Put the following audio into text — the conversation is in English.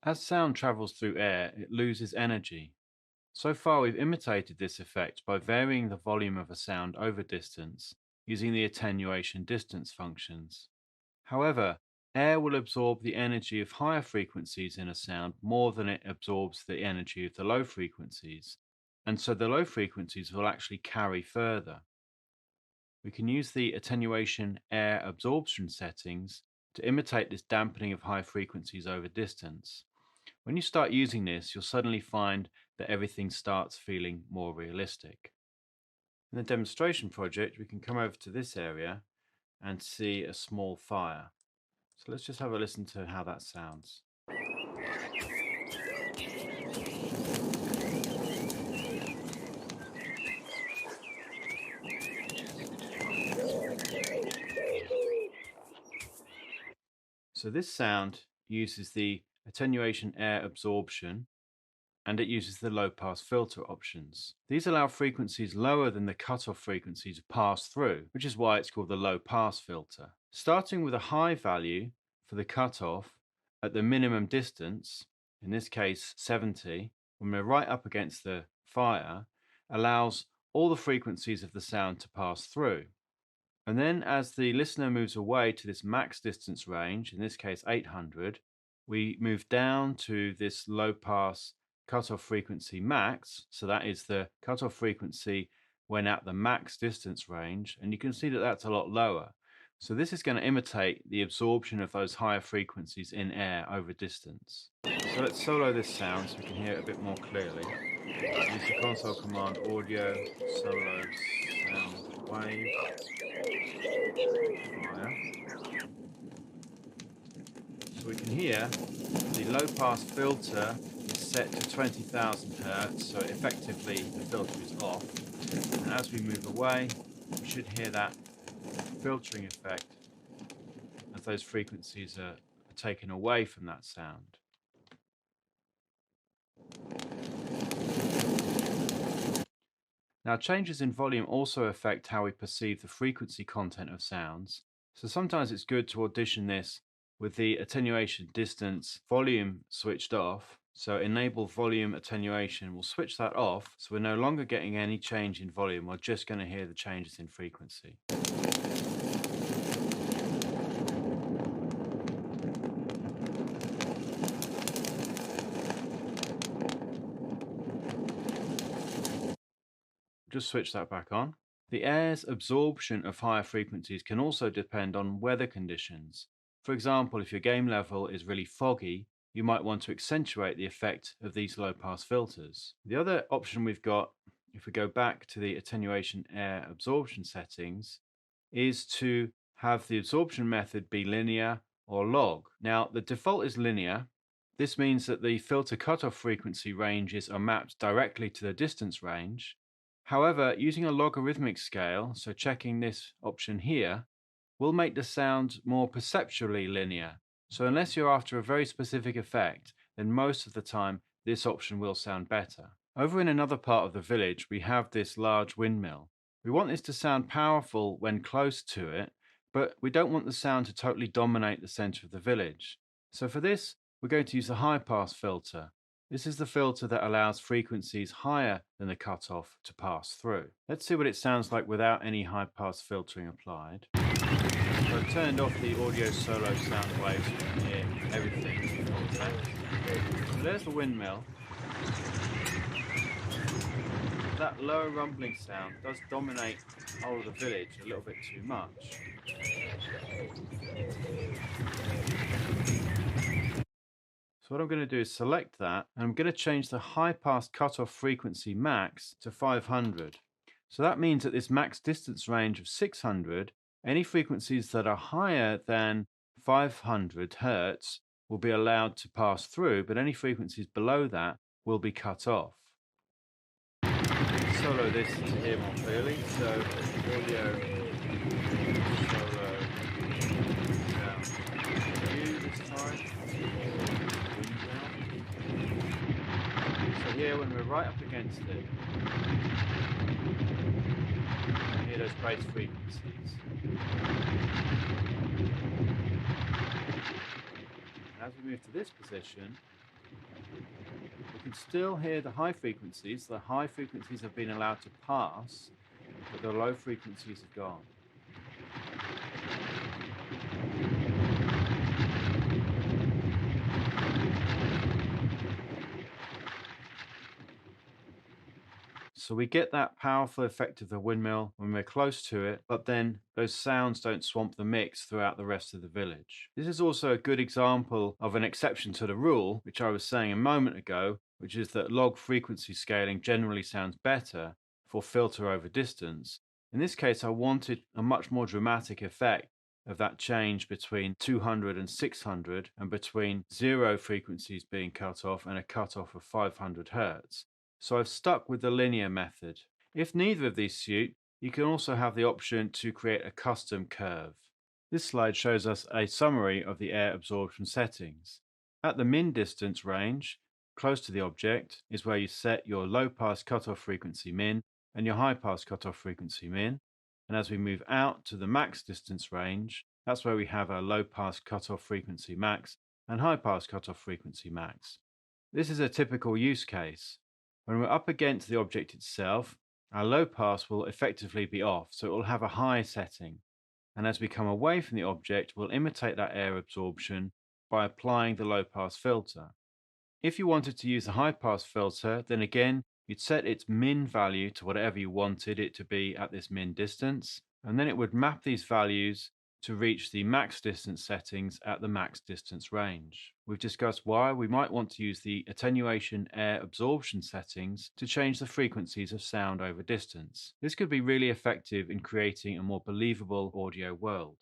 As sound travels through air, it loses energy. So far, we've imitated this effect by varying the volume of a sound over distance using the attenuation distance functions. However, air will absorb the energy of higher frequencies in a sound more than it absorbs the energy of the low frequencies, and so the low frequencies will actually carry further. We can use the attenuation air absorption settings to imitate this dampening of high frequencies over distance. When you start using this, you'll suddenly find that everything starts feeling more realistic. In the demonstration project, we can come over to this area and see a small fire. So let's just have a listen to how that sounds. So this sound uses the attenuation air absorption and it uses the low pass filter options. These allow frequencies lower than the cutoff frequency to pass through, which is why it's called the low pass filter. Starting with a high value for the cutoff at the minimum distance, in this case 70, when we're right up against the fire, allows all the frequencies of the sound to pass through. And then as the listener moves away to this max distance range, in this case 800, we move down to this low pass cutoff frequency max. So that is the cutoff frequency when at the max distance range. And you can see that that's a lot lower. So this is going to imitate the absorption of those higher frequencies in air over distance. So let's solo this sound so we can hear it a bit more clearly. Use the console command audio solo sound wave fire. So we can hear the low pass filter is set to 20,000 Hertz, so effectively the filter is off. And as we move away, we should hear that filtering effect as those frequencies are taken away from that sound. Now, changes in volume also affect how we perceive the frequency content of sounds, so sometimes it's good to audition this with the attenuation distance volume switched off. So enable volume attenuation, we'll switch that off, so we're no longer getting any change in volume, we're just going to hear the changes in frequency. Just switch that back on. The air's absorption of higher frequencies can also depend on weather conditions. For example, if your game level is really foggy, you might want to accentuate the effect of these low pass filters. The other option we've got, if we go back to the attenuation air absorption settings, is to have the absorption method be linear or log. Now, the default is linear. This means that the filter cutoff frequency ranges are mapped directly to the distance range. However, using a logarithmic scale, so checking this option here, will make the sound more perceptually linear. So unless you're after a very specific effect, then most of the time this option will sound better. Over in another part of the village, we have this large windmill. We want this to sound powerful when close to it, but we don't want the sound to totally dominate the center of the village. So for this, we're going to use the high pass filter. This is the filter that allows frequencies higher than the cutoff to pass through. Let's see what it sounds like without any high pass filtering applied. So I've turned off the audio solo sound waves so you can hear everything. So there's the windmill. That low rumbling sound does dominate the whole of the village a little bit too much. So what I'm going to do is select that, and I'm going to change the high pass cutoff frequency max to 500. So that means at this max distance range of 600, any frequencies that are higher than 500 Hertz will be allowed to pass through, but any frequencies below that will be cut off. Solo this to hear more clearly, so audio solo sound view this time. So here when we're right up against it, you hear those bass frequencies. And as we move to this position, We can still hear the high frequencies. The high frequencies have been allowed to pass, but the low frequencies have gone. So we get that powerful effect of the windmill when we're close to it, but then those sounds don't swamp the mix throughout the rest of the village. This is also a good example of an exception to the rule, which I was saying a moment ago, which is that log frequency scaling generally sounds better for filter over distance. In this case, I wanted a much more dramatic effect of that change between 200 and 600 and between zero frequencies being cut off and a cutoff of 500 hertz. So I've stuck with the linear method. If neither of these suit, you can also have the option to create a custom curve. This slide shows us a summary of the air absorption settings. At the min distance range, close to the object, is where you set your low pass cutoff frequency min and your high pass cutoff frequency min. And as we move out to the max distance range, that's where we have our low pass cutoff frequency max and high pass cutoff frequency max. This is a typical use case. When we're up against the object itself, our low pass will effectively be off, so it will have a high setting. And as we come away from the object, we'll imitate that air absorption by applying the low pass filter. If you wanted to use the high pass filter, then again, you'd set its min value to whatever you wanted it to be at this min distance, and then it would map these values to reach the max distance settings at the max distance range. We've discussed why we might want to use the attenuation air absorption settings to change the frequencies of sound over distance. This could be really effective in creating a more believable audio world.